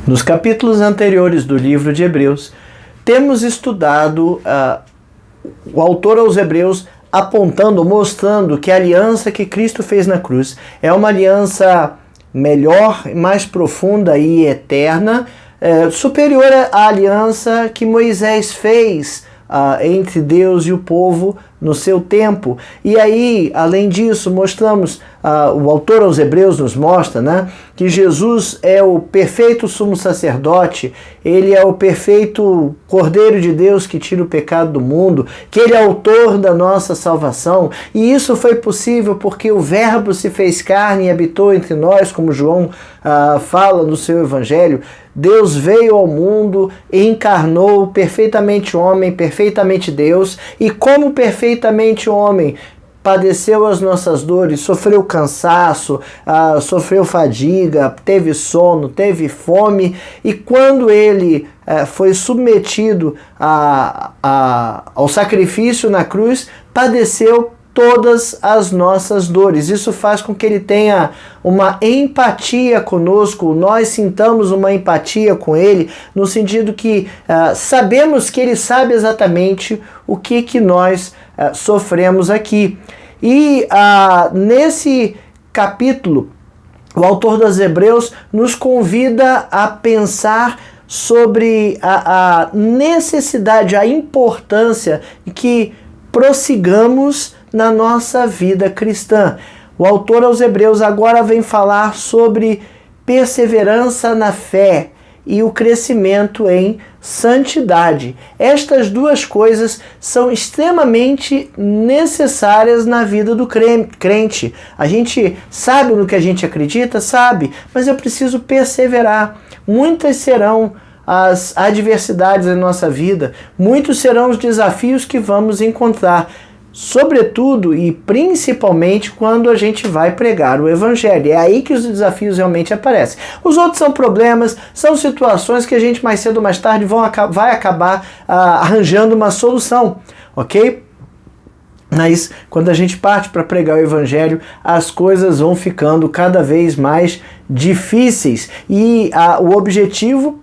Nos capítulos anteriores do livro de Hebreus, temos estudado o autor aos Hebreus apontando, mostrando que a aliança que Cristo fez na cruz é uma aliança melhor, mais profunda e eterna, superior à aliança que Moisés fez entre Deus e o povo no seu tempo. E aí, além disso, mostramos, o autor aos Hebreus nos mostra, né, que Jesus é o perfeito sumo sacerdote, ele é o perfeito Cordeiro de Deus que tira o pecado do mundo, que ele é autor da nossa salvação, e isso foi possível porque o Verbo se fez carne e habitou entre nós, como João fala no seu Evangelho. Deus veio ao mundo e encarnou perfeitamente homem, perfeitamente Deus, e como perfeitamente homem, padeceu as nossas dores, sofreu cansaço, sofreu fadiga, teve sono, teve fome, e quando ele foi submetido ao sacrifício na cruz, padeceu todas as nossas dores. Isso faz com que ele tenha uma empatia conosco, nós sintamos uma empatia com ele, no sentido que sabemos que ele sabe exatamente o que nós sofremos aqui. E nesse capítulo, o autor dos Hebreus nos convida a pensar sobre a necessidade, a importância que prossigamos na nossa vida cristã. O autor aos Hebreus agora vem falar sobre perseverança na fé e o crescimento em santidade. Estas duas coisas são extremamente necessárias na vida do crente. A gente sabe no que a gente acredita? Sabe, mas eu preciso perseverar. Muitas serão as adversidades em nossa vida, muitos serão os desafios que vamos encontrar, sobretudo e principalmente quando a gente vai pregar o Evangelho. É aí que os desafios realmente aparecem. Os outros são problemas, são situações que a gente mais cedo ou mais tarde vai acabar arranjando uma solução, ok? Mas quando a gente parte para pregar o Evangelho, as coisas vão ficando cada vez mais difíceis. E o objetivo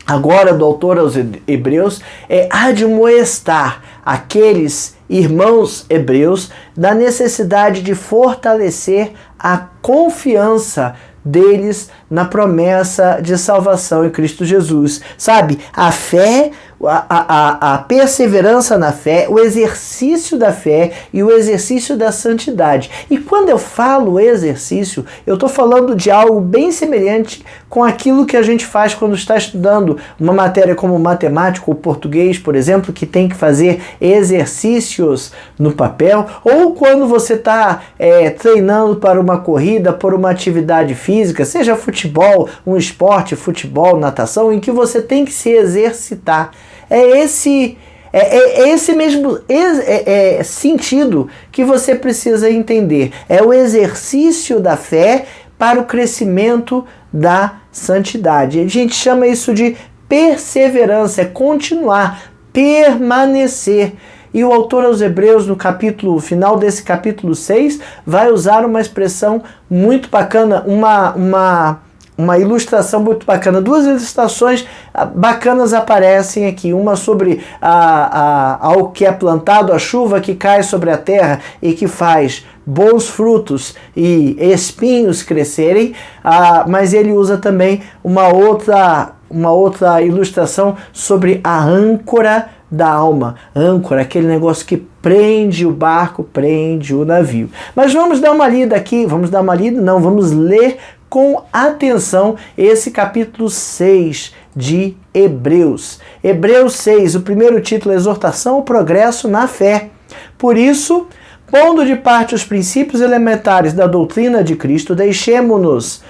agora do autor aos Hebreus é admoestar aqueles irmãos hebreus da necessidade de fortalecer a confiança deles na promessa de salvação em Cristo Jesus. Sabe, a fé, a perseverança na fé, o exercício da fé e o exercício da santidade. E quando eu falo exercício, eu estou falando de algo bem semelhante com aquilo que a gente faz quando está estudando uma matéria como matemática ou português, por exemplo, que tem que fazer exercícios no papel, ou quando você está treinando para uma corrida, por uma atividade física, seja futebol, um esporte, futebol, natação, em que você tem que se exercitar. É esse mesmo sentido que você precisa entender. É o exercício da fé para o crescimento da santidade. A gente chama isso de perseverança, é continuar, permanecer. E o autor aos Hebreus, no final desse capítulo 6, vai usar uma expressão muito bacana, uma ilustração muito bacana. Duas ilustrações bacanas aparecem aqui. Uma sobre ao que é plantado, a chuva que cai sobre a terra e que faz bons frutos e espinhos crescerem, mas ele usa também uma outra ilustração sobre a âncora da alma. Âncora, aquele negócio que prende o barco, prende o navio. Mas vamos dar uma lida aqui, vamos ler com atenção esse capítulo 6 de Hebreus. Hebreus 6, o primeiro título é Exortação ao Progresso na Fé. Por isso, pondo de parte os princípios elementares da doutrina de Cristo, deixemo-nos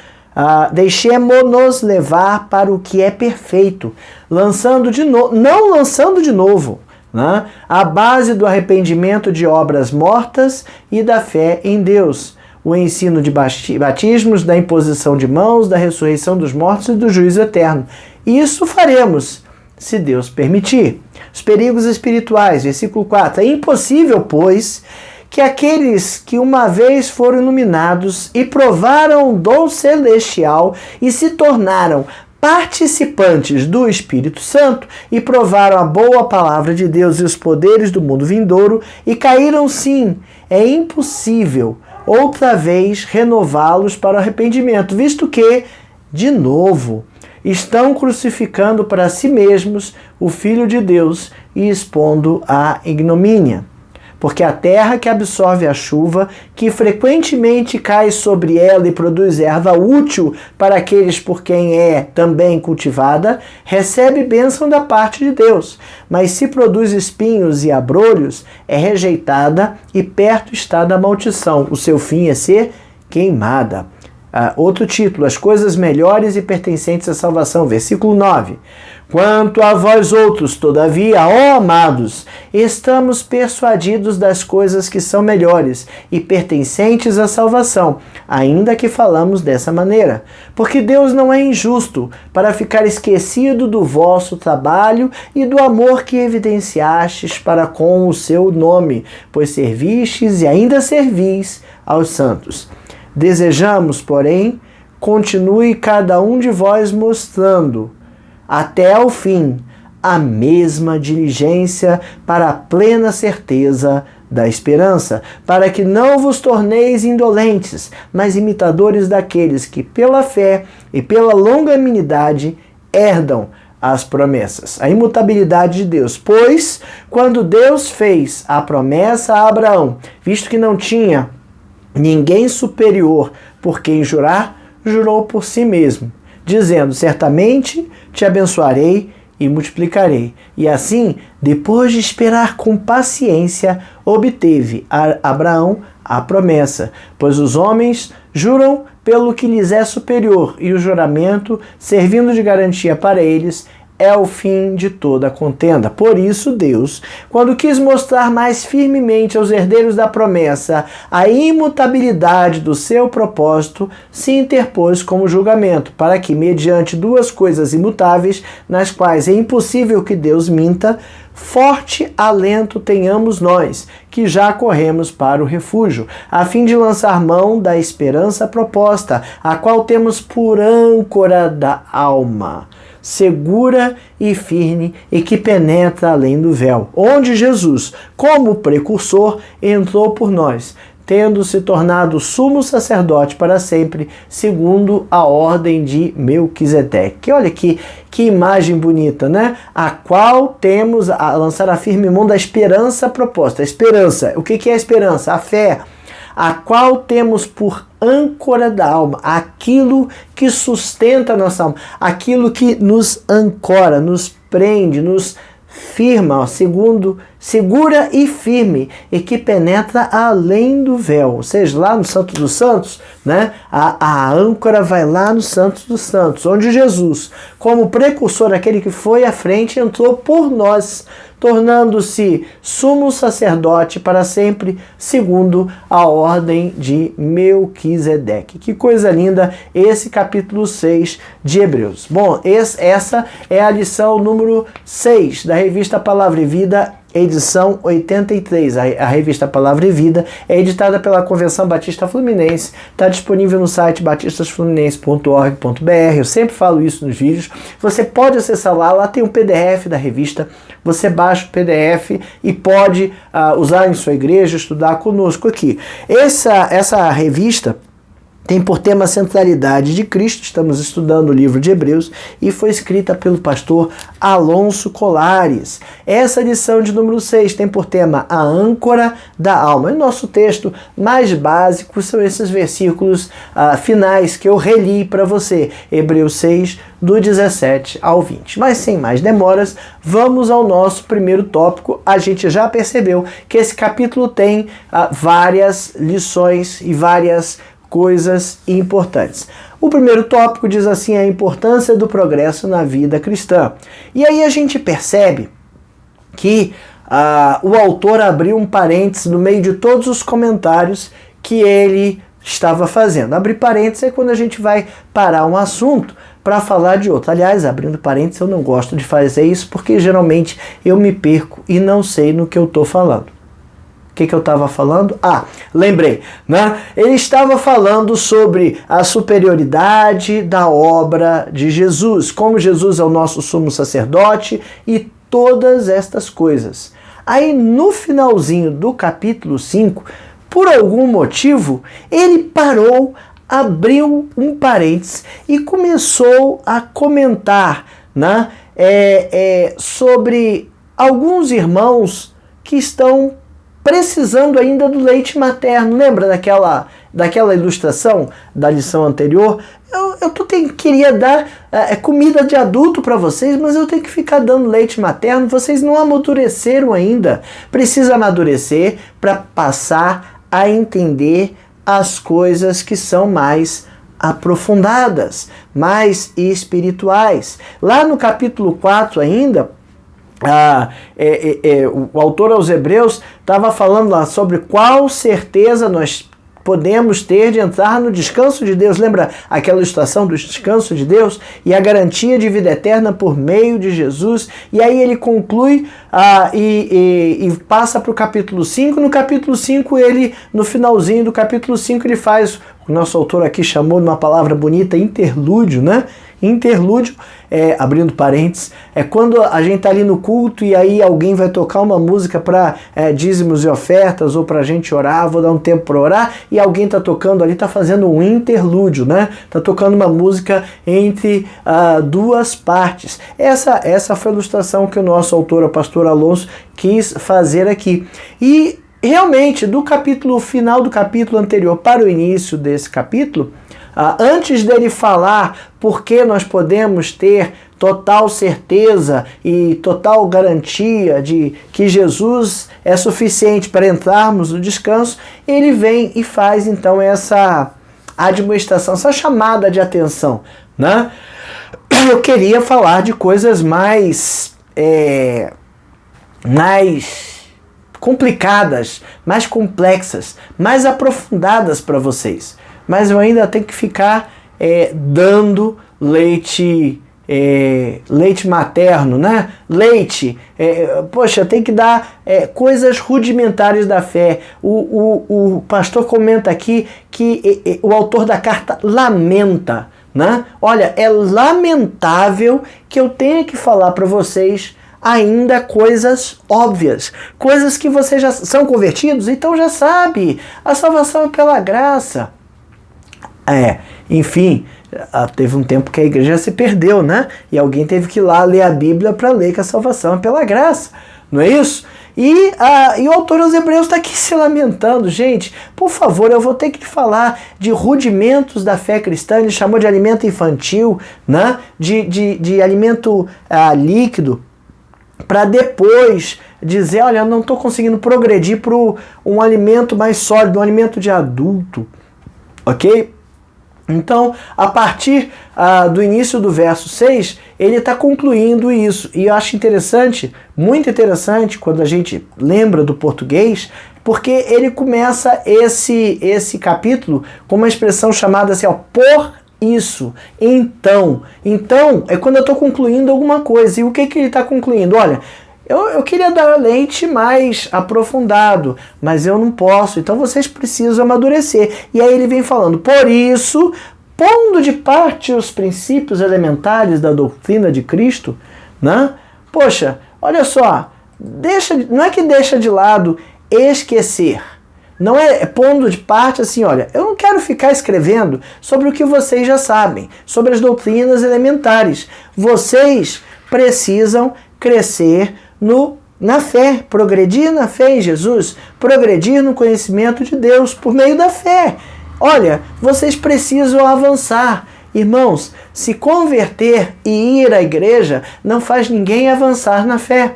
levar para o que é perfeito, não lançando de novo, né, a base do arrependimento de obras mortas e da fé em Deus, o ensino de batismos, da imposição de mãos, da ressurreição dos mortos e do juízo eterno. Isso faremos, se Deus permitir. Os perigos espirituais, versículo 4. É impossível, pois, que aqueles que uma vez foram iluminados e provaram o dom celestial e se tornaram participantes do Espírito Santo e provaram a boa palavra de Deus e os poderes do mundo vindouro e caíram sim. É impossível outra vez renová-los para o arrependimento, visto que, de novo, estão crucificando para si mesmos o Filho de Deus e expondo à ignomínia. Porque a terra que absorve a chuva, que frequentemente cai sobre ela e produz erva útil para aqueles por quem é também cultivada, recebe bênção da parte de Deus. Mas se produz espinhos e abrolhos, é rejeitada e perto está da maldição. O seu fim é ser queimada. Outro título, as coisas melhores e pertencentes à salvação, versículo 9. Quanto a vós outros, todavia, ó amados, estamos persuadidos das coisas que são melhores e pertencentes à salvação, ainda que falamos dessa maneira. Porque Deus não é injusto para ficar esquecido do vosso trabalho e do amor que evidenciastes para com o seu nome, pois servistes e ainda servis aos santos. Desejamos, porém, continue cada um de vós mostrando, até ao fim, a mesma diligência para a plena certeza da esperança, para que não vos torneis indolentes, mas imitadores daqueles que pela fé e pela longanimidade herdam as promessas. A imutabilidade de Deus. Pois, quando Deus fez a promessa a Abraão, visto que não tinha ninguém superior por quem jurar, jurou por si mesmo, dizendo, certamente te abençoarei e multiplicarei. E assim, depois de esperar com paciência, obteve Abraão a promessa, pois os homens juram pelo que lhes é superior, e o juramento, servindo de garantia para eles, é o fim de toda a contenda. Por isso, Deus, quando quis mostrar mais firmemente aos herdeiros da promessa a imutabilidade do seu propósito, se interpôs como julgamento, para que, mediante duas coisas imutáveis, nas quais é impossível que Deus minta, forte alento tenhamos nós, que já corremos para o refúgio, a fim de lançar mão da esperança proposta, a qual temos por âncora da alma, segura e firme e que penetra além do véu, onde Jesus, como precursor, entrou por nós, tendo se tornado sumo sacerdote para sempre, segundo a ordem de Melquisedeque. Olha que imagem bonita, né? A qual temos a lançar a firme mão da esperança proposta. A esperança, o que é a esperança? A fé, a qual temos por âncora da alma, aquilo que sustenta a nossa alma, aquilo que nos ancora, nos prende, nos firma, segura e firme, e que penetra além do véu, ou seja, lá no Santo dos Santos, né? A âncora vai lá no Santo dos Santos, onde Jesus, como precursor, aquele que foi à frente, entrou por nós, tornando-se sumo sacerdote para sempre, segundo a ordem de Melquisedeque. Que coisa linda esse capítulo 6 de Hebreus. Bom, essa é a lição número 6 da revista Palavra e Vida, edição 83. A revista Palavra e Vida é editada pela Convenção Batista Fluminense, está disponível no site batistasfluminense.org.br. Eu sempre falo isso nos vídeos. Você pode acessar lá tem um PDF da revista. Você baixa o PDF e pode usar em sua igreja, estudar conosco aqui. Essa revista tem por tema a centralidade de Cristo. Estamos estudando o livro de Hebreus e foi escrita pelo pastor Alonso Colares. Essa lição de número 6 tem por tema a âncora da alma. E o nosso texto mais básico são esses versículos finais que eu reli para você. Hebreus 6, do 17 ao 20. Mas sem mais demoras, vamos ao nosso primeiro tópico. A gente já percebeu que esse capítulo tem várias lições e várias coisas importantes. O primeiro tópico diz assim: a importância do progresso na vida cristã. E aí a gente percebe que o autor abriu um parênteses no meio de todos os comentários que ele estava fazendo. Abrir parênteses é quando a gente vai parar um assunto para falar de outro. Aliás, abrindo parênteses, eu não gosto de fazer isso porque geralmente eu me perco e não sei no que eu estou falando. que eu estava falando? Lembrei, né? Ele estava falando sobre a superioridade da obra de Jesus, como Jesus é o nosso sumo sacerdote e todas estas coisas. Aí no finalzinho do capítulo 5, por algum motivo, ele parou, abriu um parênteses e começou a comentar, né, sobre alguns irmãos que estão precisando ainda do leite materno. Lembra daquela ilustração da lição anterior? Queria dar comida de adulto para vocês, mas eu tenho que ficar dando leite materno. Vocês não amadureceram ainda. Precisa amadurecer para passar a entender as coisas que são mais aprofundadas, mais espirituais. Lá no capítulo 4 ainda, o autor aos Hebreus estava falando lá sobre qual certeza nós podemos ter de entrar no descanso de Deus. Lembra aquela ilustração do descanso de Deus? E a garantia de vida eterna por meio de Jesus. E aí ele conclui e passa para o capítulo 5. No capítulo 5, no finalzinho do capítulo 5, ele faz, o nosso autor aqui chamou de uma palavra bonita, interlúdio, né? Interlúdio, abrindo parênteses, é quando a gente está ali no culto e aí alguém vai tocar uma música para dízimos e ofertas ou para a gente orar, vou dar um tempo para orar, e alguém está tocando ali, está fazendo um interlúdio, né? Está tocando uma música entre duas partes. Essa foi a ilustração que o nosso autor, o pastor Alonso, quis fazer aqui. E realmente, do final do capítulo anterior para o início desse capítulo, antes dele falar por que nós podemos ter total certeza e total garantia de que Jesus é suficiente para entrarmos no descanso, ele vem e faz então essa admoestação, essa chamada de atenção, né? Eu queria falar de coisas mais complicadas, mais complexas, mais aprofundadas para vocês. Mas eu ainda tenho que ficar dando leite materno, né? Leite, tem que dar coisas rudimentares da fé. O pastor comenta aqui que o autor da carta lamenta, né? Olha, é lamentável que eu tenha que falar para vocês ainda coisas óbvias, coisas que vocês já são convertidos, então já sabe, a salvação é pela graça. Enfim, teve um tempo que a igreja se perdeu, né? E alguém teve que ir lá ler a Bíblia para ler que a salvação é pela graça, não é isso? E o autor aos Hebreus está aqui se lamentando. Gente, por favor, eu vou ter que falar de rudimentos da fé cristã. Ele chamou de alimento infantil, né? de alimento líquido, para depois dizer, olha, eu não estou conseguindo progredir para um alimento mais sólido, um alimento de adulto, ok? Então, a partir do início do verso 6, ele está concluindo isso. E eu acho interessante, muito interessante, quando a gente lembra do português, porque ele começa esse capítulo com uma expressão chamada assim, por isso, então é quando eu estou concluindo alguma coisa. E o que ele está concluindo? Olha, eu queria dar leite mais aprofundado, mas eu não posso, então vocês precisam amadurecer. E aí ele vem falando, por isso, pondo de parte os princípios elementares da doutrina de Cristo, né? Poxa, olha só, não é que deixa de lado esquecer. Não é pondo de parte assim, olha, eu não quero ficar escrevendo sobre o que vocês já sabem, sobre as doutrinas elementares. Vocês precisam crescer na fé, progredir na fé em Jesus, progredir no conhecimento de Deus por meio da fé. Olha, vocês precisam avançar. Irmãos, se converter e ir à igreja não faz ninguém avançar na fé.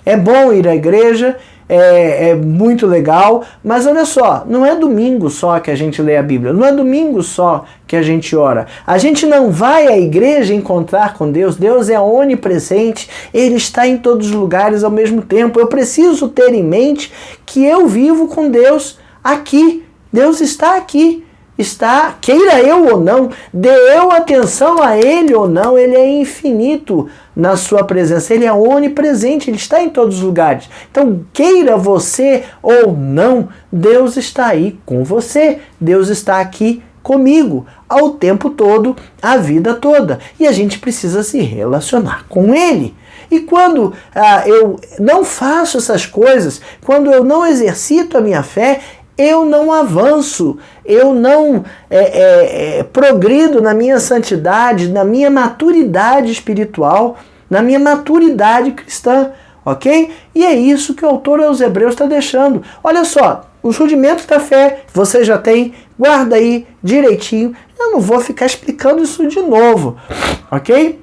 É bom ir à igreja, é muito legal, mas olha só, não é domingo só que a gente lê a Bíblia, não é domingo só que a gente ora. A gente não vai à igreja encontrar com Deus. Deus é onipresente, Ele está em todos os lugares ao mesmo tempo. Eu preciso ter em mente que eu vivo com Deus aqui. Deus está aqui. está, queira eu ou não, dê eu atenção a Ele ou não, Ele é infinito na sua presença, Ele é onipresente, Ele está em todos os lugares. Então, queira você ou não, Deus está aí com você, Deus está aqui comigo, ao tempo todo, a vida toda. E a gente precisa se relacionar com Ele. E quando eu não faço essas coisas, quando eu não exercito a minha fé, eu não avanço, eu não progrido na minha santidade, na minha maturidade espiritual, na minha maturidade cristã, ok? E é isso que o autor aos Hebreus está deixando. Olha só, os rudimentos da fé você já tem, guarda aí direitinho. Eu não vou ficar explicando isso de novo, ok?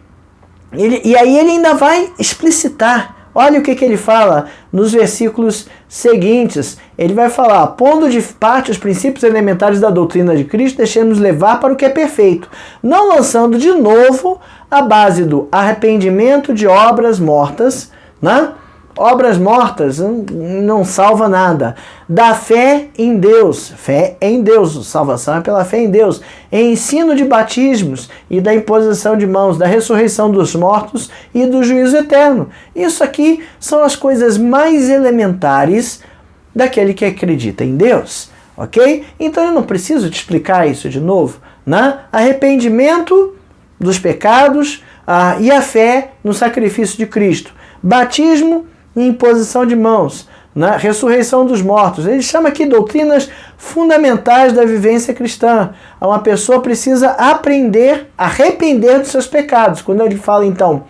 E aí ele ainda vai explicitar. Olha o que ele fala nos versículos seguintes. Ele vai falar: pondo de parte os princípios elementares da doutrina de Cristo, deixemos levar para o que é perfeito, não lançando de novo a base do arrependimento de obras mortas, né? Obras mortas não salva nada. Da fé em Deus. Fé em Deus. Salvação é pela fé em Deus. Ensino de batismos e da imposição de mãos, da ressurreição dos mortos e do juízo eterno. Isso aqui são as coisas mais elementares daquele que acredita em Deus. Ok? Então eu não preciso te explicar isso de novo, né? Arrependimento dos pecados e a fé no sacrifício de Cristo. Batismo e imposição de mãos, na ressurreição dos mortos. Ele chama aqui doutrinas fundamentais da vivência cristã. Uma pessoa precisa aprender a arrepender dos seus pecados. Quando ele fala, então,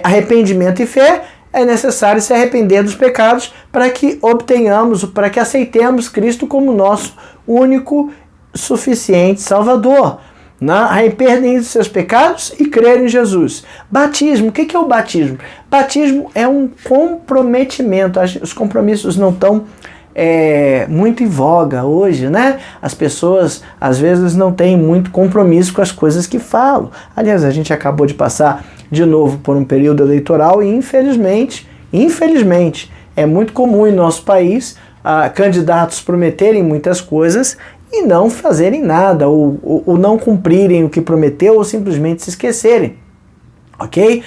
arrependimento e fé, é necessário se arrepender dos pecados para que obtenhamos, para que aceitemos Cristo como nosso único, suficiente Salvador. Arrependem dos seus pecados e crer em Jesus. Batismo, o que é o batismo? Batismo é um comprometimento. Os compromissos não estão muito em voga hoje, né? As pessoas às vezes não têm muito compromisso com as coisas que falam. Aliás, a gente acabou de passar de novo por um período eleitoral e infelizmente é muito comum em nosso país candidatos prometerem muitas coisas e não fazerem nada, ou não cumprirem o que prometeu, ou simplesmente se esquecerem, ok?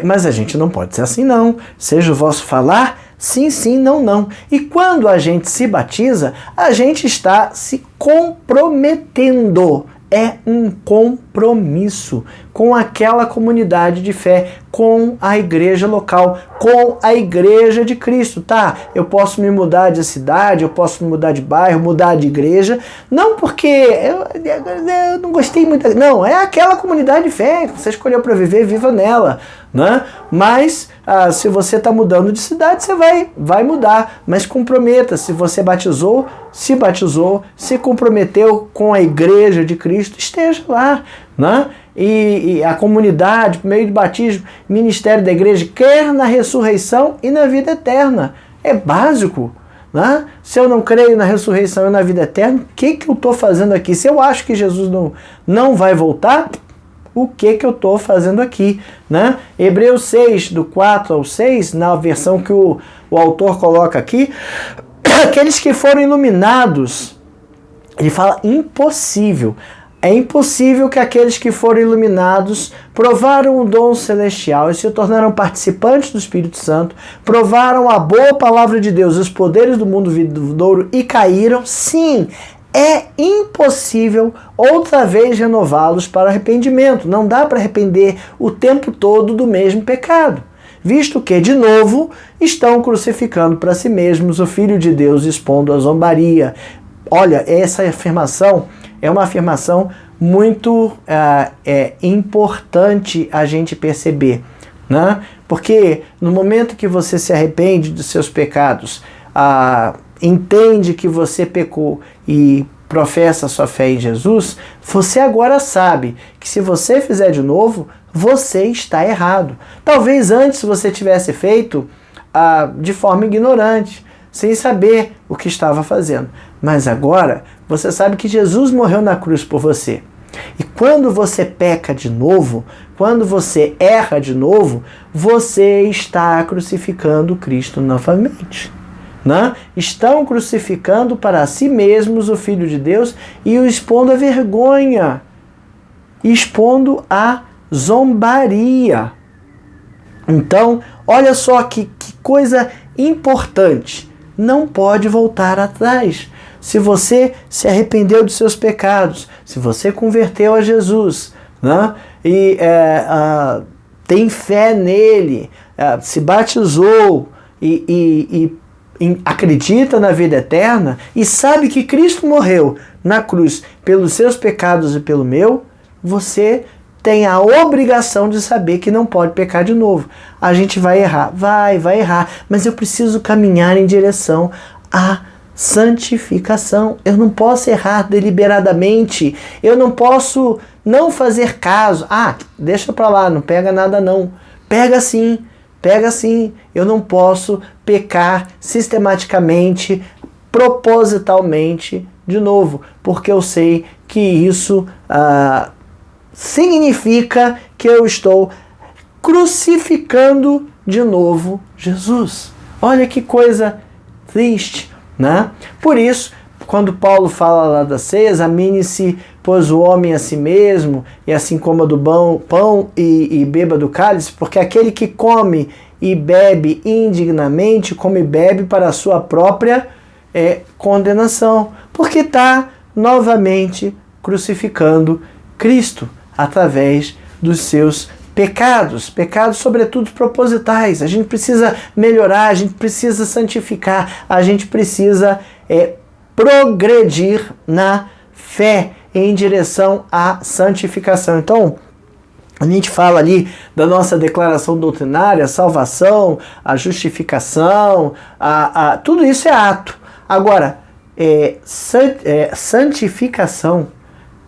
Mas a gente não pode ser assim não, seja o vosso falar, sim, sim, não, não. E quando a gente se batiza, a gente está se comprometendo, é um compromisso com aquela comunidade de fé, com a igreja local, com a igreja de Cristo, tá? Eu posso me mudar de cidade, eu posso me mudar de bairro, mudar de igreja, não porque eu não gostei muito, não, é aquela comunidade de fé que você escolheu para viver, viva nela, né? Mas se você está mudando de cidade, você vai mudar, mas comprometa, se você se batizou, se comprometeu com a igreja de Cristo, esteja lá, né? E a comunidade, por meio de batismo, ministério da igreja, quer na ressurreição e na vida eterna. É básico, né? Se eu não creio na ressurreição e na vida eterna, o que eu estou fazendo aqui? Se eu acho que Jesus não vai voltar, o que eu estou fazendo aqui, né? Hebreus 6, do 4 ao 6, na versão que o autor coloca aqui, aqueles que foram iluminados, ele fala impossível. É impossível que aqueles que foram iluminados provaram o dom celestial e se tornaram participantes do Espírito Santo, provaram a boa palavra de Deus, os poderes do mundo vindouro e caíram. Sim, é impossível outra vez renová-los para arrependimento. Não dá para arrepender o tempo todo do mesmo pecado, visto que, de novo, estão crucificando para si mesmos o Filho de Deus, expondo a zombaria. Olha, essa afirmação é uma afirmação muito importante a gente perceber, né? Porque no momento que você se arrepende dos seus pecados, entende que você pecou e professa sua fé em Jesus, você agora sabe que se você fizer de novo, você está errado. Talvez antes você tivesse feito de forma ignorante, sem saber o que estava fazendo. Mas agora você sabe que Jesus morreu na cruz por você. E quando você peca de novo, quando você erra de novo, você está crucificando Cristo novamente. né? Estão crucificando para si mesmos o Filho de Deus e o expondo à vergonha, expondo à zombaria. Então, olha só que coisa importante. Não pode voltar atrás. Se você se arrependeu dos seus pecados, se você converteu a Jesus, né? E tem fé nele, se batizou e acredita na vida eterna e sabe que Cristo morreu na cruz pelos seus pecados e pelo meu, você tem a obrigação de saber que não pode pecar de novo. A gente vai errar, vai errar, mas eu preciso caminhar em direção à santificação. Eu não posso errar deliberadamente, eu não posso não fazer caso. Deixa pra lá, não pega nada não. Pega sim. Eu não posso pecar sistematicamente, propositalmente, de novo, porque eu sei que isso significa que eu estou crucificando de novo Jesus. Olha que coisa triste, né? Por isso, quando Paulo fala lá da ceia, examine-se, pois o homem a si mesmo, e assim coma do pão e beba do cálice, porque aquele que come e bebe indignamente, come e bebe para a sua própria condenação, porque está novamente crucificando Cristo através dos seus pecados, sobretudo propositais. A gente precisa melhorar, a gente precisa santificar, a gente precisa progredir na fé em direção à santificação. Então, a gente fala ali da nossa declaração doutrinária, a salvação, a justificação, tudo isso é ato. Agora, santificação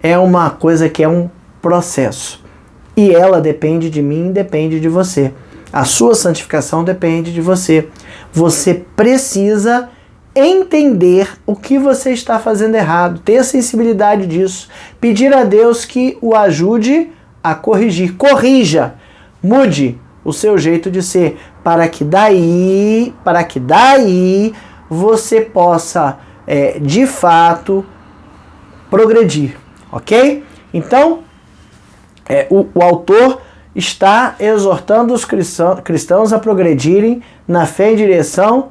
é uma coisa que é um processo. E ela depende de mim, depende de você. A sua santificação depende de você. Você precisa entender o que você está fazendo errado, ter sensibilidade disso, pedir a Deus que o ajude a corrigir. Corrija, mude o seu jeito de ser, para que daí você possa, de fato, progredir, ok? Então, o autor está exortando os cristãos a progredirem na fé em direção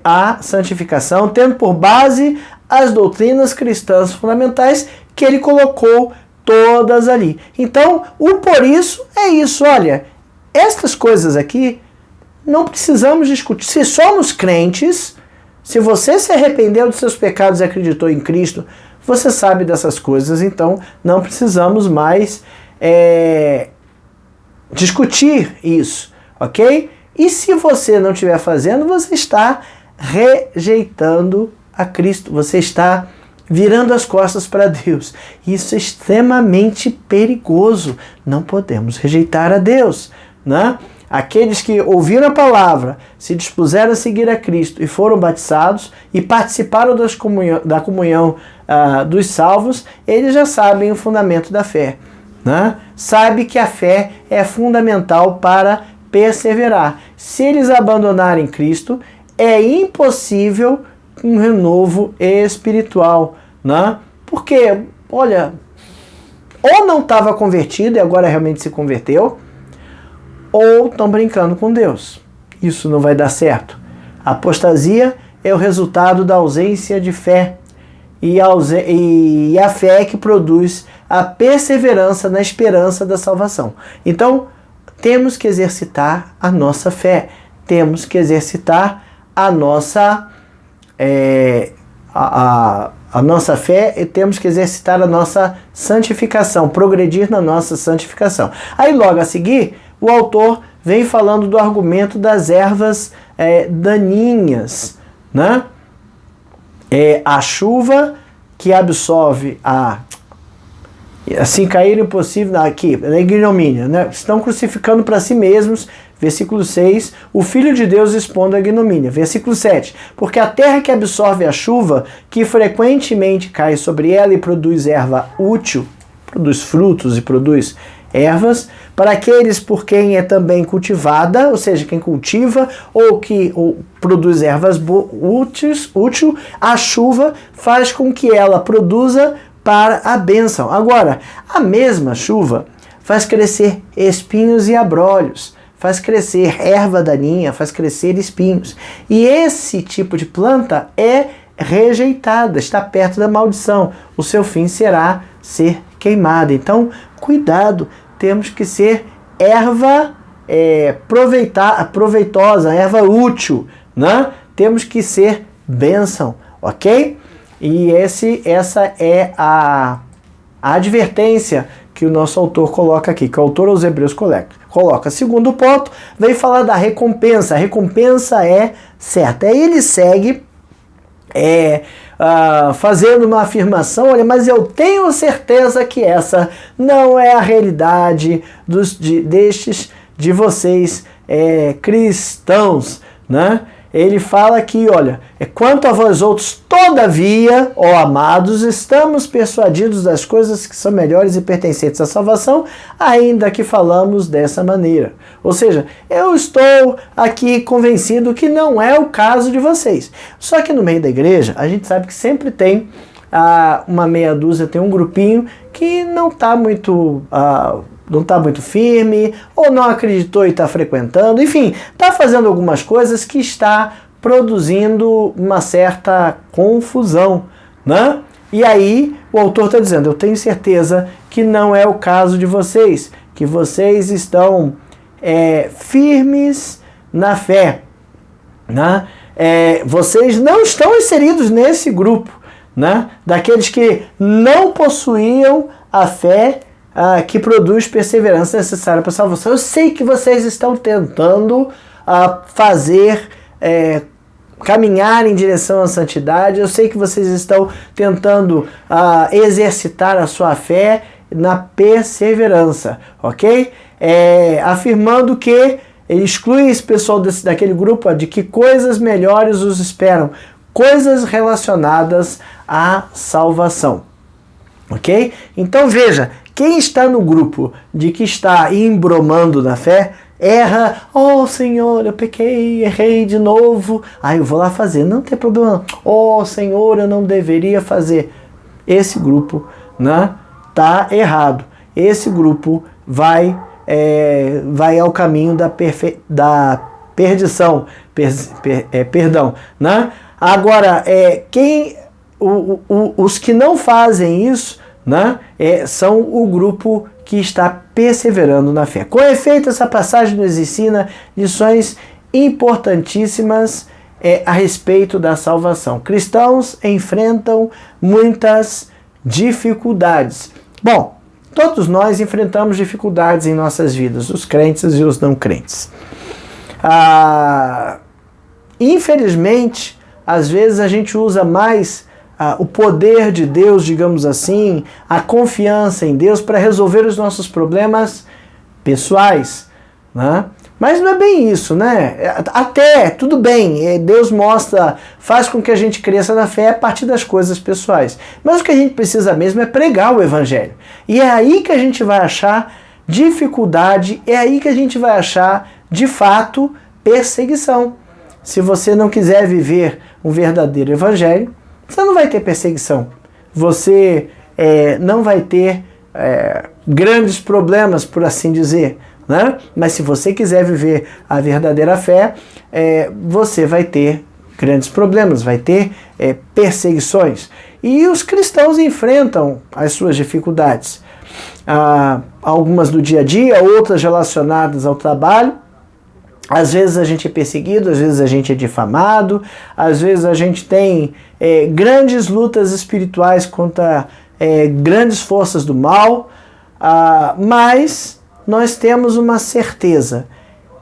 à santificação, tendo por base as doutrinas cristãs fundamentais que ele colocou todas ali. Então, o por isso é isso. Olha, estas coisas aqui não precisamos discutir. Se somos crentes, se você se arrependeu dos seus pecados e acreditou em Cristo, você sabe dessas coisas, então não precisamos mais discutir isso, ok? E se você não estiver fazendo, você está rejeitando a Cristo, você está virando as costas para Deus. Isso é extremamente perigoso. Não podemos rejeitar a Deus, né? Aqueles que ouviram a palavra, se dispuseram a seguir a Cristo e foram batizados e participaram da comunhão dos salvos, eles já sabem o fundamento da fé, né? Sabe que a fé é fundamental para perseverar. Se eles abandonarem Cristo, é impossível um renovo espiritual, né? Porque, olha, ou não estava convertido e agora realmente se converteu, ou estão brincando com Deus. Isso não vai dar certo. A apostasia é o resultado da ausência de fé. E a fé é que produz a perseverança na esperança da salvação. Então, temos que exercitar a nossa fé. Temos que exercitar a nossa fé e temos que exercitar a nossa santificação, progredir na nossa santificação. Aí logo a seguir, o autor vem falando do argumento das ervas daninhas, né? A chuva que absorve assim cair impossível aqui, na ignomínia, né? Estão crucificando para si mesmos, versículo 6, o Filho de Deus expondo a ignomínia. Versículo 7, porque a terra que absorve a chuva, que frequentemente cai sobre ela e produz erva útil, produz frutos e produz ervas, para aqueles por quem é também cultivada, ou seja, quem cultiva ou produz ervas útil, a chuva faz com que ela produza para a bênção. Agora, a mesma chuva faz crescer espinhos e abrolhos, faz crescer erva daninha, faz crescer espinhos. E esse tipo de planta é rejeitada, está perto da maldição. O seu fim será ser queimada. Então, cuidado, temos que ser erva proveitosa, erva útil, né? Temos que ser bênção, ok? E essa é a advertência que o nosso autor coloca aqui, que o autor aos Hebreus coloca. Segundo ponto, vem falar da recompensa. A recompensa é certa. Aí ele segue fazendo uma afirmação, olha, mas eu tenho certeza que essa não é a realidade de vocês cristãos, né? Ele fala aqui, olha, quanto a vós outros, todavia, ó amados, estamos persuadidos das coisas que são melhores e pertencentes à salvação, ainda que falamos dessa maneira. Ou seja, eu estou aqui convencido que não é o caso de vocês. Só que no meio da igreja, a gente sabe que sempre tem uma meia dúzia, tem um grupinho que não está muito firme, ou não acreditou e está frequentando, enfim, está fazendo algumas coisas que está produzindo uma certa confusão, né? E aí o autor está dizendo, eu tenho certeza que não é o caso de vocês, que vocês estão firmes na fé, né? Vocês não estão inseridos nesse grupo, né? Daqueles que não possuíam a fé que produz perseverança necessária para a salvação. Eu sei que vocês estão tentando caminhar em direção à santidade, eu sei que vocês estão tentando exercitar a sua fé na perseverança, ok? Afirmando que ele exclui esse pessoal daquele grupo de que coisas melhores os esperam, coisas relacionadas à salvação, ok? Então veja, quem está no grupo de que está embromando na fé, erra, oh Senhor, eu pequei, errei de novo, eu vou lá fazer, não tem problema, oh Senhor, eu não deveria fazer. Esse grupo, né, tá errado. Esse grupo vai ao caminho da perdição, perdão, né? Agora, os que não fazem isso, né, são o grupo que está perseverando na fé. Com efeito, essa passagem nos ensina lições importantíssimas a respeito da salvação. Cristãos enfrentam muitas dificuldades. Bom, todos nós enfrentamos dificuldades em nossas vidas, os crentes e os não crentes. Infelizmente, às vezes a gente usa mais o poder de Deus, digamos assim, a confiança em Deus para resolver os nossos problemas pessoais, né? Mas não é bem isso, né? Até, tudo bem, Deus faz com que a gente cresça na fé a partir das coisas pessoais. Mas o que a gente precisa mesmo é pregar o Evangelho. E é aí que a gente vai achar dificuldade, é aí que a gente vai achar, de fato, perseguição. Se você não quiser viver um verdadeiro Evangelho, você não vai ter perseguição, você não vai ter grandes problemas, por assim dizer, né? Mas se você quiser viver a verdadeira fé, você vai ter grandes problemas, vai ter perseguições. E os cristãos enfrentam as suas dificuldades, algumas do dia a dia, outras relacionadas ao trabalho. Às vezes a gente é perseguido, às vezes a gente é difamado, às vezes a gente tem grandes lutas espirituais contra grandes forças do mal, mas nós temos uma certeza,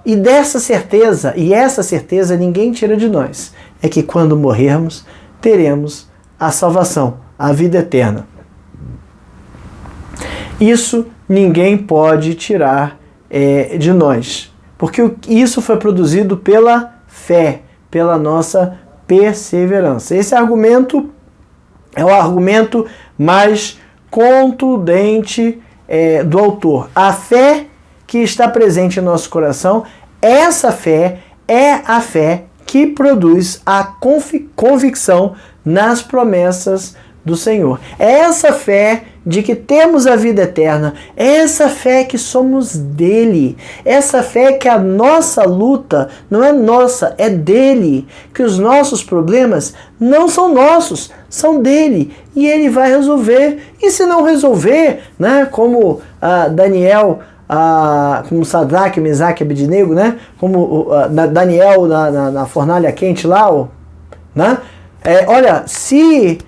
e essa certeza ninguém tira de nós, é que quando morrermos, teremos a salvação, a vida eterna. Isso ninguém pode tirar de nós. Porque isso foi produzido pela fé, pela nossa perseverança. Esse argumento é o argumento mais contundente do autor. A fé que está presente em nosso coração, essa fé é a fé que produz a convicção nas promessas do Senhor. É essa fé de que temos a vida eterna, é essa fé que somos dele, essa fé que a nossa luta não é nossa, é dele, que os nossos problemas não são nossos, são dele, e ele vai resolver. E se não resolver, né, como Daniel, como Sadraque, Mesaque e Abednego, né, como Daniel na fornalha quente lá, né, olha, se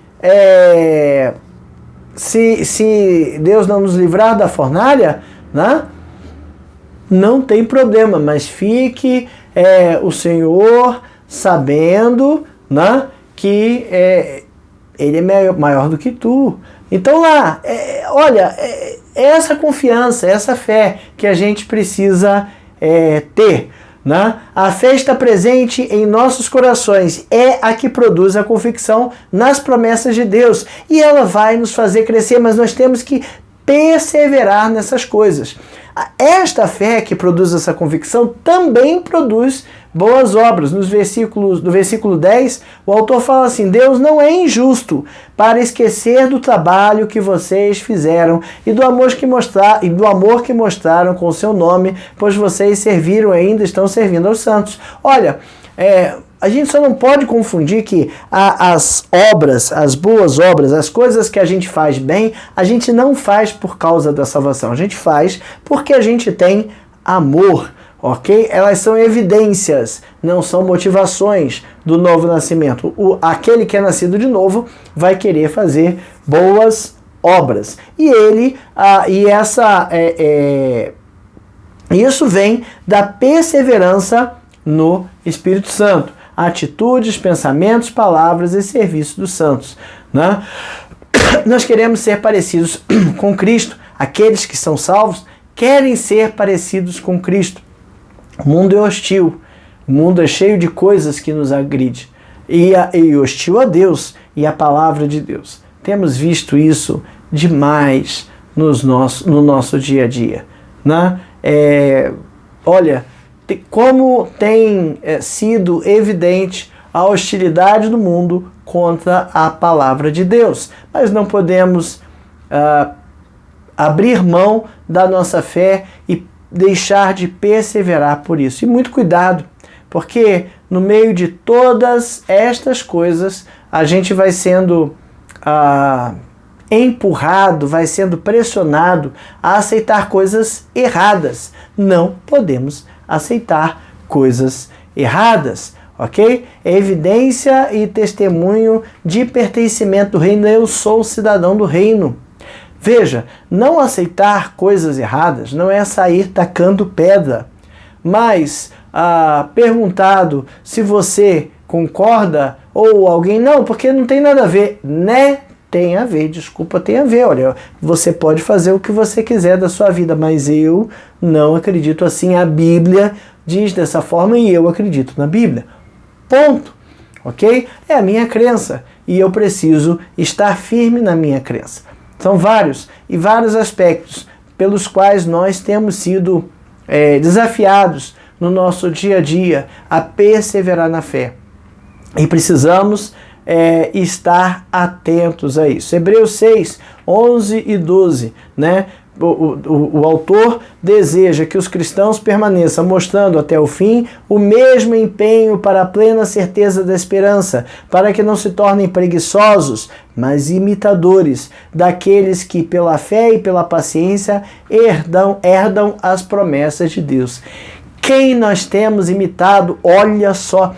Deus não nos livrar da fornalha, né, não tem problema, mas fique o Senhor sabendo, né, que Ele é maior do que tu. Então lá, olha, essa confiança, essa fé que a gente precisa ter. Né? A fé está presente em nossos corações, é a que produz a convicção nas promessas de Deus, e ela vai nos fazer crescer, mas nós temos que perseverar nessas coisas. Esta fé que produz essa convicção também produz boas obras. No versículo 10, o autor fala assim: Deus não é injusto para esquecer do trabalho que vocês fizeram e do amor que mostraram com o seu nome, pois vocês serviram e ainda estão servindo aos santos. Olha, a gente só não pode confundir que as obras, as boas obras, as coisas que a gente faz bem, a gente não faz por causa da salvação. A gente faz porque a gente tem amor, ok? Elas são evidências, não são motivações do novo nascimento. Aquele que é nascido de novo vai querer fazer boas obras. E isso vem da perseverança no Espírito Santo. Atitudes, pensamentos, palavras e serviço dos santos. Né? Nós queremos ser parecidos com Cristo. Aqueles que são salvos querem ser parecidos com Cristo. O mundo é hostil. O mundo é cheio de coisas que nos agride. E hostil a Deus e a palavra de Deus. Temos visto isso demais no nosso dia a dia. Né? Olha, como tem sido evidente a hostilidade do mundo contra a palavra de Deus. Mas não podemos abrir mão da nossa fé e deixar de perseverar por isso. E muito cuidado, porque no meio de todas estas coisas, a gente vai sendo empurrado, vai sendo pressionado a aceitar coisas erradas. Não podemos aceitar coisas erradas, ok? É evidência e testemunho de pertencimento do reino. Eu sou cidadão do reino. Veja, não aceitar coisas erradas não é sair tacando pedra, mas perguntado se você concorda, ou alguém, não, porque não tem nada a ver, né? Tem a ver, desculpa, tem a ver. Olha, você pode fazer o que você quiser da sua vida, mas eu não acredito assim. A Bíblia diz dessa forma e eu acredito na Bíblia. Ponto. Ok? É a minha crença e eu preciso estar firme na minha crença. São vários aspectos pelos quais nós temos sido desafiados no nosso dia a dia a perseverar na fé. E precisamos estar atentos a isso. Hebreus 6, 11 e 12, né? O autor deseja que os cristãos permaneçam mostrando até o fim o mesmo empenho para a plena certeza da esperança, para que não se tornem preguiçosos, mas imitadores daqueles que pela fé e pela paciência herdam as promessas de Deus. Quem nós temos imitado? Olha só,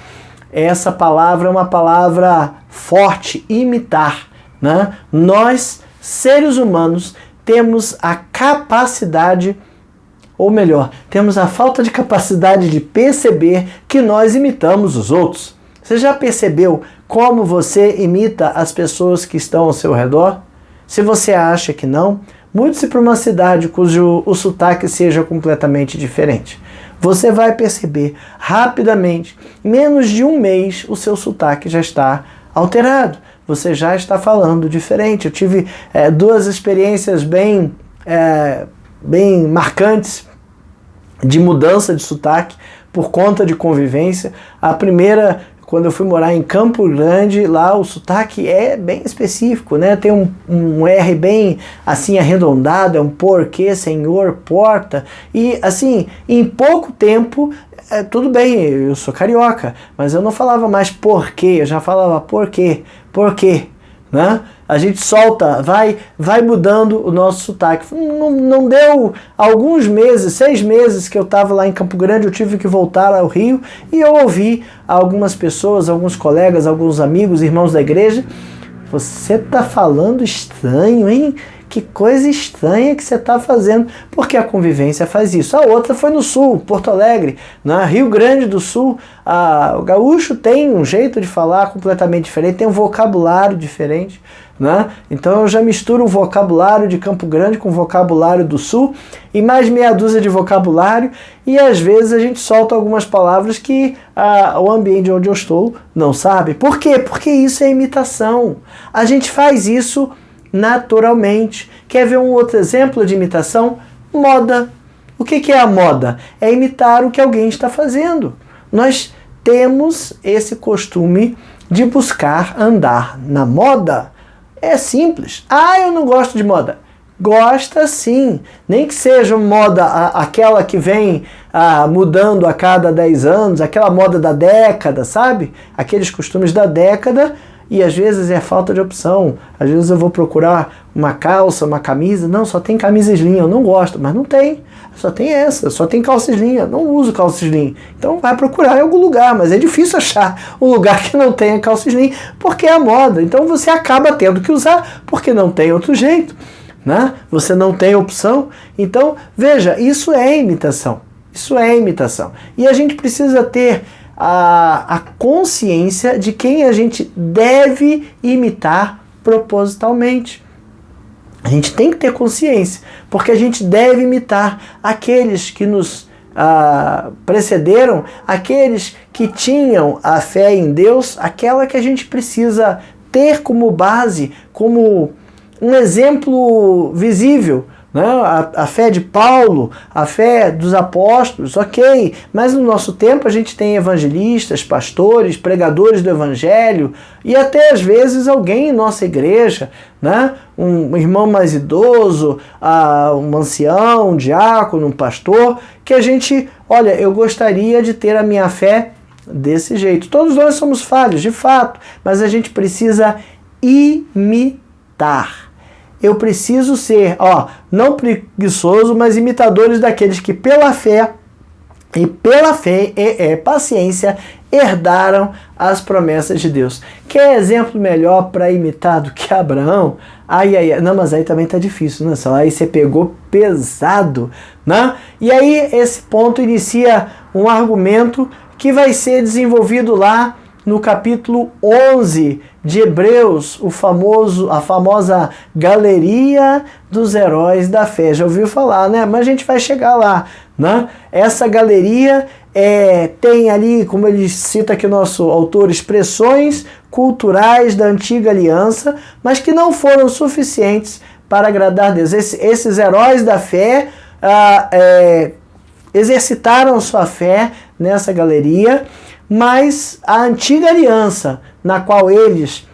essa palavra é uma palavra forte, imitar, né? Nós, seres humanos, temos a capacidade, ou melhor, temos a falta de capacidade de perceber que nós imitamos os outros. Você já percebeu como você imita as pessoas que estão ao seu redor? Se você acha que não, mude-se para uma cidade cujo o sotaque seja completamente diferente. Você vai perceber rapidamente, em menos de um mês, o seu sotaque já está alterado. Você já está falando diferente. Eu tive duas experiências bem bem marcantes de mudança de sotaque por conta de convivência. A primeira, quando eu fui morar em Campo Grande, lá o sotaque é bem específico, né? Tem um R bem assim arredondado, é um porquê, senhor, porta. E assim, em pouco tempo, tudo bem, eu sou carioca, mas eu não falava mais porquê, eu já falava porquê, né? A gente solta, vai mudando o nosso sotaque. Não deu alguns meses, 6 meses que eu estava lá em Campo Grande, eu tive que voltar ao Rio e eu ouvi algumas pessoas, alguns colegas, alguns amigos, irmãos da igreja: você tá falando estranho, hein? Que coisa estranha que você está fazendo, porque a convivência faz isso. A outra foi no Sul, Porto Alegre, né? Rio Grande do Sul. O gaúcho tem um jeito de falar completamente diferente, tem um vocabulário diferente, né? Então eu já misturo o vocabulário de Campo Grande com o vocabulário do Sul e mais meia dúzia de vocabulário, e às vezes a gente solta algumas palavras que o ambiente onde eu estou não sabe. Por quê? Porque isso é imitação. A gente faz isso naturalmente. Quer ver um outro exemplo de imitação? Moda. O que é a moda? É imitar o que alguém está fazendo. Nós temos esse costume de buscar andar na moda. É simples. Eu não gosto de moda. Gosta sim. Nem que seja moda aquela que vem mudando a cada 10 anos, aquela moda da década, sabe? Aqueles costumes da década. E às vezes é falta de opção. Às vezes eu vou procurar uma calça, uma camisa. Não, só tem camisa slim. Eu não gosto, mas não tem. Só tem essa, só tem calça slim. Eu não uso calça slim. Então vai procurar em algum lugar. Mas é difícil achar um lugar que não tenha calça slim, porque é a moda. Então você acaba tendo que usar, porque não tem outro jeito, né? Você não tem opção. Então, veja, isso é imitação. Isso é imitação. E a gente precisa ter a consciência de quem a gente deve imitar propositalmente. A gente tem que ter consciência, porque a gente deve imitar aqueles que nos precederam, aqueles que tinham a fé em Deus, aquela que a gente precisa ter como base, como um exemplo visível. A fé de Paulo, a fé dos apóstolos, ok, mas no nosso tempo a gente tem evangelistas, pastores, pregadores do evangelho e até às vezes alguém em nossa igreja, né? Um irmão mais idoso, um ancião, um diácono, um pastor, que a gente, olha, eu gostaria de ter a minha fé desse jeito. Todos nós somos falhos, de fato, mas a gente precisa imitar. Eu preciso ser, não preguiçoso, mas imitadores daqueles que pela fé e paciência herdaram as promessas de Deus. Quer exemplo melhor para imitar do que Abraão? Não, mas aí também tá difícil, né? Aí você pegou pesado, né? E aí esse ponto inicia um argumento que vai ser desenvolvido lá no capítulo 11 de Hebreus, a famosa galeria dos heróis da fé. Já ouviu falar, né? Mas a gente vai chegar lá, né? Essa galeria tem ali, como ele cita aqui o nosso autor, expressões culturais da antiga aliança, mas que não foram suficientes para agradar a Deus. Esses heróis da fé exercitaram sua fé nessa galeria, mas a antiga aliança na qual eles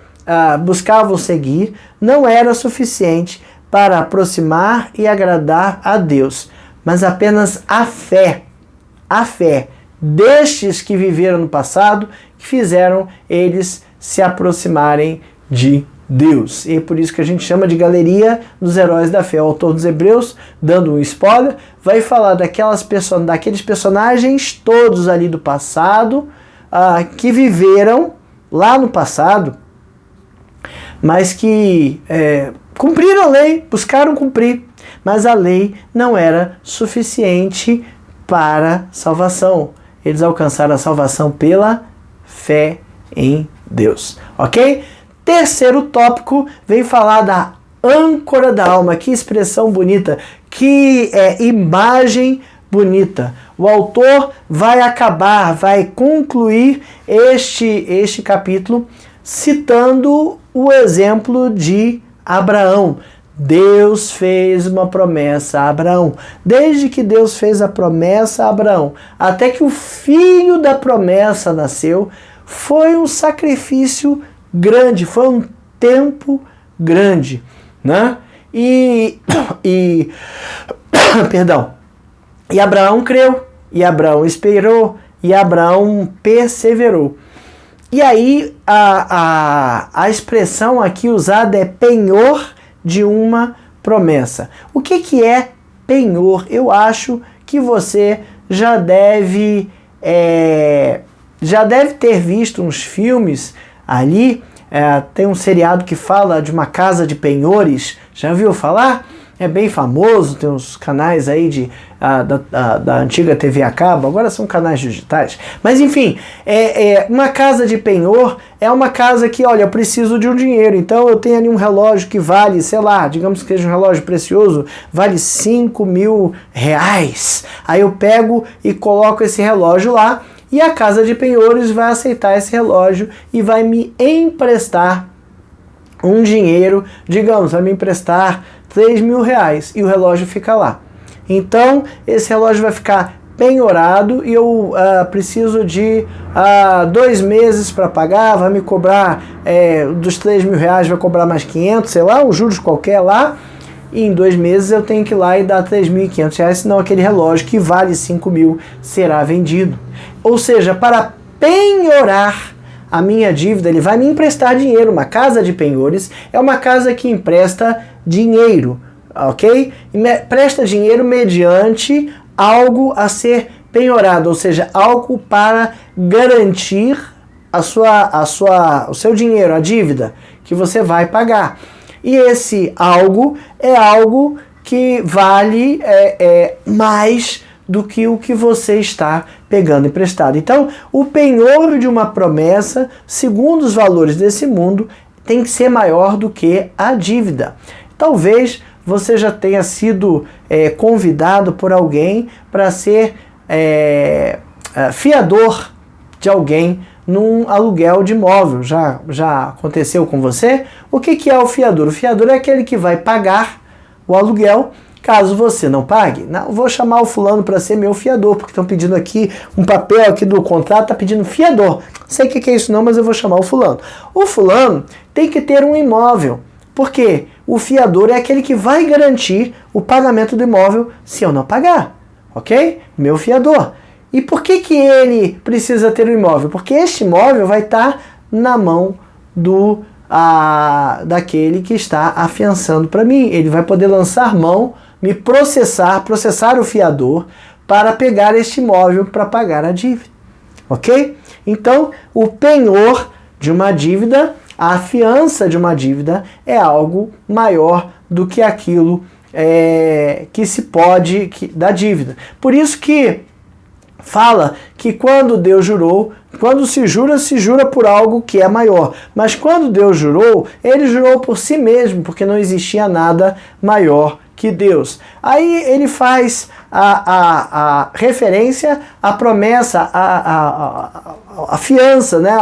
buscavam seguir não era suficiente para aproximar e agradar a Deus, mas apenas a fé destes que viveram no passado que fizeram eles se aproximarem de Deus. E é por isso que a gente chama de galeria dos heróis da fé. O autor dos Hebreus, dando um spoiler, vai falar daqueles personagens todos ali do passado, que viveram lá no passado, mas que cumpriram a lei, buscaram cumprir, mas a lei não era suficiente para salvação. Eles alcançaram a salvação pela fé em Deus, ok? Terceiro tópico vem falar da âncora da alma. Que expressão bonita, que imagem bonita. O autor vai concluir este capítulo citando o exemplo de Abraão, Deus fez uma promessa a Abraão. Desde que Deus fez a promessa a Abraão, até que o filho da promessa nasceu, foi um sacrifício grande, foi um tempo grande, né? Perdão. E Abraão creu, e Abraão esperou, e Abraão perseverou. E aí a expressão aqui usada é penhor de uma promessa. O que é penhor? Eu acho que você já deve ter visto uns filmes ali. Tem um seriado que fala de uma casa de penhores. Já ouviu falar? É bem famoso, tem uns canais aí da antiga TV a cabo, agora são canais digitais. Mas enfim, uma casa de penhor é uma casa que, olha, eu preciso de um dinheiro, então eu tenho ali um relógio que vale, sei lá, digamos que seja um relógio precioso, vale 5 mil reais. Aí eu pego e coloco esse relógio lá, e a casa de penhores vai aceitar esse relógio e vai me emprestar um dinheiro, digamos, vai me emprestar 3 mil reais, e o relógio fica lá. Então, esse relógio vai ficar penhorado e eu preciso de 2 meses para pagar, vai me cobrar, dos 3 mil reais vai cobrar mais 500, sei lá, um juros qualquer lá, e em 2 meses eu tenho que ir lá e dar 3.500 reais, senão aquele relógio que vale 5 mil será vendido. Ou seja, para penhorar a minha dívida, ele vai me emprestar dinheiro. Uma casa de penhores é uma casa que empresta dinheiro, ok? Presta dinheiro mediante algo a ser penhorado, ou seja, algo para garantir o seu dinheiro, a dívida que você vai pagar. E esse algo é algo que vale mais do que o que você está pegando emprestado. Então, o penhor de uma promessa, segundo os valores desse mundo, tem que ser maior do que a dívida. Talvez você já tenha sido convidado por alguém para ser fiador de alguém num aluguel de imóvel. Já aconteceu com você? O que é o fiador? O fiador é aquele que vai pagar o aluguel caso você não pague. Não, vou chamar o fulano para ser meu fiador, porque estão pedindo aqui um papel aqui do contrato, está pedindo fiador. Não sei o que é isso não, mas eu vou chamar o fulano. O fulano tem que ter um imóvel. Por quê? O fiador é aquele que vai garantir o pagamento do imóvel se eu não pagar. Ok? Meu fiador. E por que ele precisa ter um imóvel? Porque este imóvel vai estar na mão daquele que está afiançando para mim. Ele vai poder lançar mão, me processar o fiador para pegar este imóvel para pagar a dívida. Ok? Então, o penhor de uma dívida, a fiança de uma dívida é algo maior do que aquilo que se pode da dívida. Por isso que fala que quando Deus jurou, quando se jura por algo que é maior. Mas quando Deus jurou, ele jurou por si mesmo, porque não existia nada maior que Deus. Aí ele faz a referência à promessa, a fiança, né,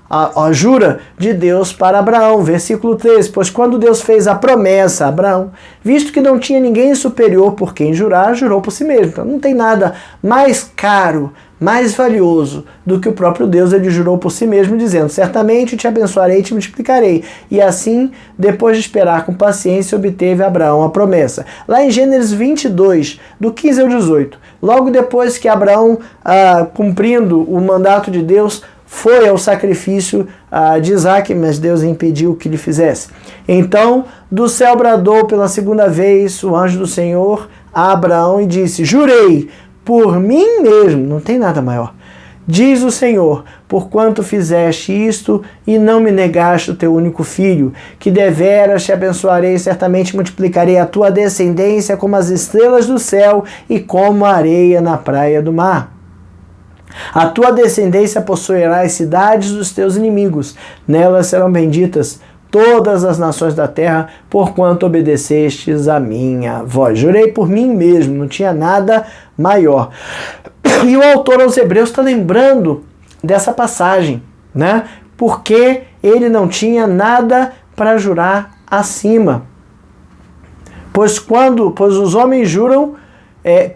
a jura de Deus para Abraão. Versículo 13, pois quando Deus fez a promessa a Abraão, visto que não tinha ninguém superior por quem jurar, jurou por si mesmo. Então não tem nada mais caro, mais valioso do que o próprio Deus. Ele jurou por si mesmo, dizendo, certamente te abençoarei e te multiplicarei. E assim, depois de esperar com paciência, obteve Abraão a promessa. Lá em Gênesis 22, do 15 ao 18, logo depois que Abraão, cumprindo o mandato de Deus, foi ao sacrifício de Isaac, mas Deus impediu que ele fizesse. Então, do céu bradou pela segunda vez o anjo do Senhor a Abraão e disse, jurei por mim mesmo, não tem nada maior, diz o Senhor, porquanto fizeste isto e não me negaste o teu único filho, que deveras te abençoarei e certamente multiplicarei a tua descendência como as estrelas do céu e como a areia na praia do mar. A tua descendência possuirá as cidades dos teus inimigos, nelas serão benditas todas as nações da terra, porquanto obedecestes a minha voz. Jurei por mim mesmo, não tinha nada maior. E o autor aos Hebreus está lembrando dessa passagem, né? Porque ele não tinha nada para jurar acima. Pois os homens juram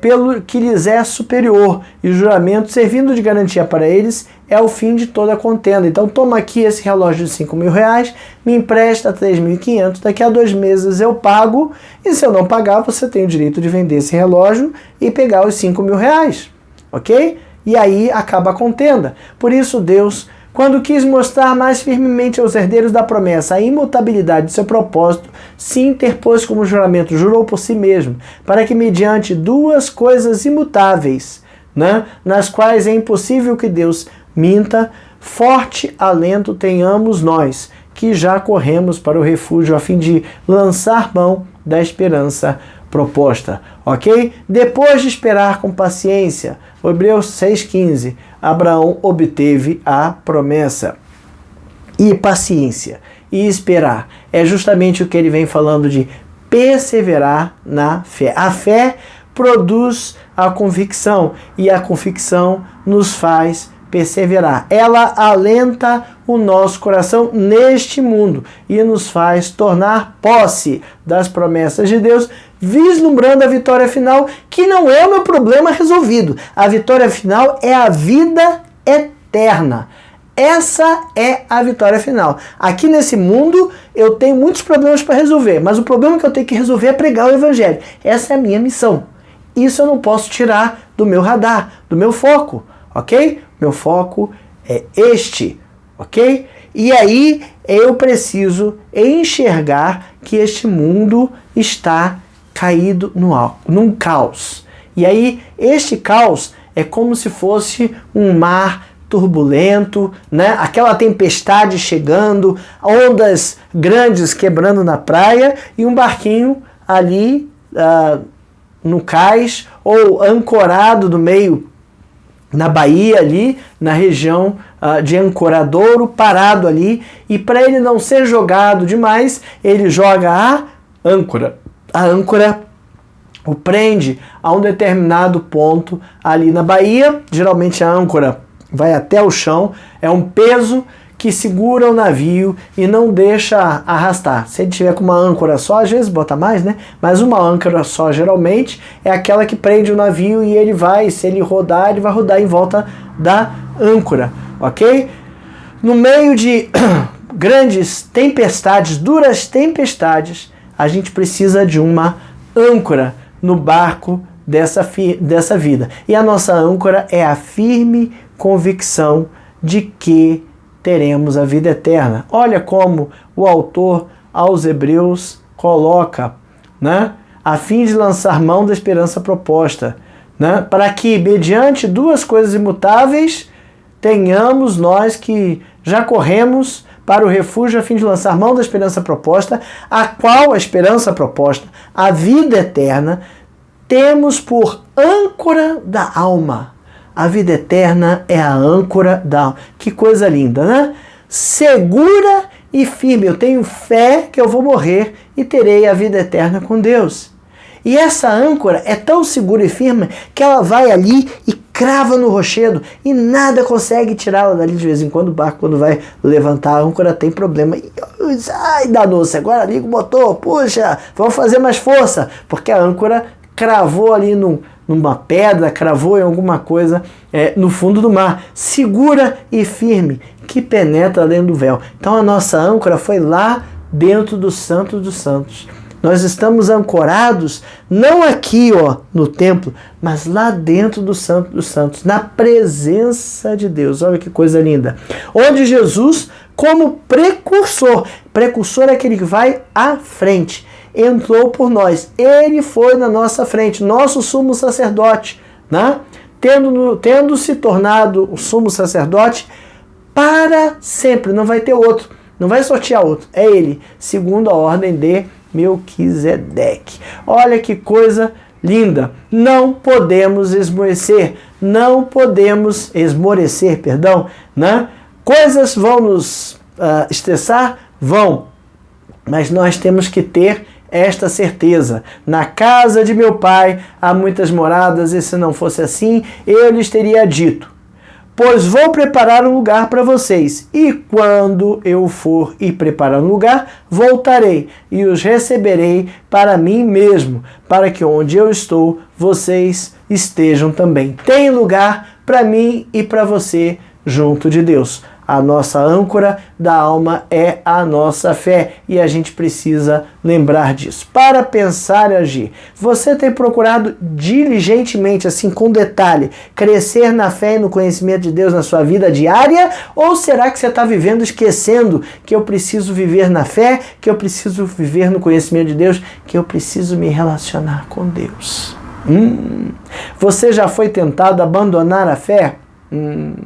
pelo que lhes é superior, e o juramento, servindo de garantia para eles, é o fim de toda a contenda. Então toma aqui esse relógio de R$5.000, me empresta 3.500, daqui a 2 meses eu pago, e se eu não pagar, você tem o direito de vender esse relógio e pegar os R$5.000, ok? E aí acaba a contenda. Por isso Deus, quando quis mostrar mais firmemente aos herdeiros da promessa a imutabilidade de seu propósito, se interpôs como juramento, jurou por si mesmo, para que mediante 2 coisas imutáveis, né, nas quais é impossível que Deus minta, forte alento tenhamos nós, que já corremos para o refúgio a fim de lançar mão da esperança proposta, ok? Depois de esperar com paciência, Hebreus 6,15, Abraão obteve a promessa. E paciência e esperar é justamente o que ele vem falando de perseverar na fé. A fé produz a convicção e a convicção nos faz perseverar. Ela alenta o nosso coração neste mundo e nos faz tornar posse das promessas de Deus, vislumbrando a vitória final, que não é o meu problema resolvido. A vitória final é a vida eterna. Essa é a vitória final. Aqui nesse mundo eu tenho muitos problemas para resolver, mas o problema que eu tenho que resolver é pregar o evangelho. Essa é a minha missão. Isso eu não posso tirar do meu radar, do meu foco, ok? Meu foco é este, ok? E aí eu preciso enxergar que este mundo está caído num caos. E aí este caos é como se fosse um mar turbulento, né? Aquela tempestade chegando, ondas grandes quebrando na praia e um barquinho ali no cais ou ancorado no meio, na Bahia ali, na região de Ancoradouro, parado ali, e para ele não ser jogado demais, ele joga a âncora. A âncora o prende a um determinado ponto ali na Bahia. Geralmente a âncora vai até o chão, é um peso que segura o navio e não deixa arrastar. Se ele tiver com uma âncora só, às vezes bota mais, né? Mas uma âncora só, geralmente, é aquela que prende o navio e ele vai, se ele rodar, ele vai rodar em volta da âncora, ok? No meio de grandes tempestades, duras tempestades, a gente precisa de uma âncora no barco dessa vida. E a nossa âncora é a firme convicção de que teremos a vida eterna. Olha como o autor aos Hebreus coloca, né? A fim de lançar mão da esperança proposta, né? Para que, mediante 2 coisas imutáveis, tenhamos nós que já corremos para o refúgio a fim de lançar mão da esperança proposta, a qual a esperança proposta, a vida eterna, temos por âncora da alma. A vida eterna é a âncora da alma. Que coisa linda, né? Segura e firme. Eu tenho fé que eu vou morrer e terei a vida eterna com Deus. E essa âncora é tão segura e firme que ela vai ali e crava no rochedo e nada consegue tirá-la dali. De vez em quando o barco, quando vai levantar a âncora, tem problema. Ai, danou-se, agora liga o motor, puxa, vamos fazer mais força, porque a âncora cravou ali numa pedra, cravou em alguma coisa no fundo do mar, segura e firme, que penetra dentro do véu. Então a nossa âncora foi lá dentro do Santo dos Santos. Nós estamos ancorados, não aqui no templo, mas lá dentro do Santo dos Santos, na presença de Deus. Olha que coisa linda. Onde Jesus, como precursor é aquele que vai à frente, entrou por nós. Ele foi na nossa frente, nosso sumo sacerdote, né? Tendo se tornado o sumo sacerdote para sempre. Não vai ter outro, não vai sortear outro. É ele, segundo a ordem de Melquisedeque. Olha que coisa linda. Não podemos esmorecer, né? Coisas vão nos estressar? Vão. Mas nós temos que ter esta certeza. Na casa de meu pai há muitas moradas, e se não fosse assim, eu lhes teria dito. pois vou preparar um lugar para vocês, e quando eu for e preparar um lugar, voltarei e os receberei para mim mesmo, para que onde eu estou, vocês estejam também. Tem lugar para mim e para você junto de Deus. A nossa âncora da alma é a nossa fé e a gente precisa lembrar disso. Para pensar e agir, você tem procurado diligentemente, assim com detalhe, crescer na fé e no conhecimento de Deus na sua vida diária? Ou será que você está vivendo esquecendo que eu preciso viver na fé, que eu preciso viver no conhecimento de Deus, que eu preciso me relacionar com Deus? Você já foi tentado a abandonar a fé?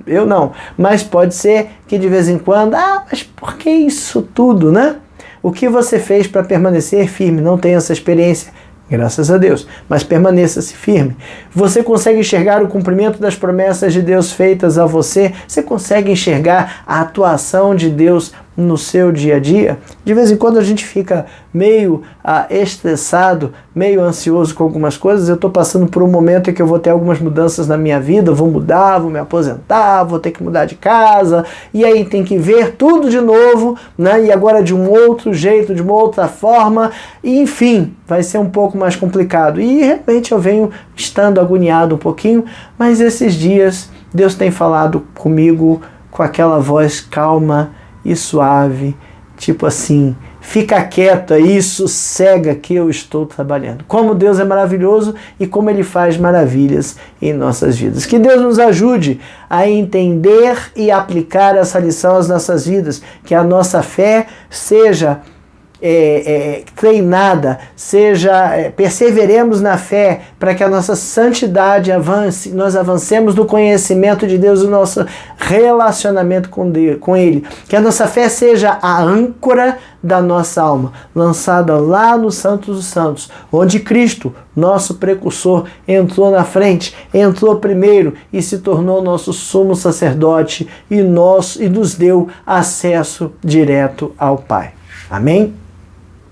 Eu não, mas pode ser que de vez em quando, mas por que isso tudo, né? O que você fez para permanecer firme? Não tenho essa experiência, graças a Deus, mas permaneça-se firme. Você consegue enxergar o cumprimento das promessas de Deus feitas a você? Você consegue enxergar a atuação de Deus no seu dia a dia? De vez em quando a gente fica meio estressado, meio ansioso com algumas coisas. Eu estou passando por um momento em que eu vou ter algumas mudanças na minha vida, vou mudar, vou me aposentar, vou ter que mudar de casa, e aí tem que ver tudo de novo, né? E agora de um outro jeito, de uma outra forma, e enfim, vai ser um pouco mais complicado. E realmente eu venho estando agoniado um pouquinho, mas esses dias Deus tem falado comigo com aquela voz calma e suave, tipo assim, fica quieto aí, sossega que eu estou trabalhando. Como Deus é maravilhoso e como Ele faz maravilhas em nossas vidas. Que Deus nos ajude a entender e aplicar essa lição às nossas vidas, que a nossa fé seja treinada, perseveremos na fé para que a nossa santidade avance, nós avancemos no conhecimento de Deus, o nosso relacionamento com Ele, que a nossa fé seja a âncora da nossa alma, lançada lá no Santo dos Santos, onde Cristo, nosso precursor, entrou na frente, entrou primeiro e se tornou nosso sumo sacerdote e nos deu acesso direto ao Pai. Amém?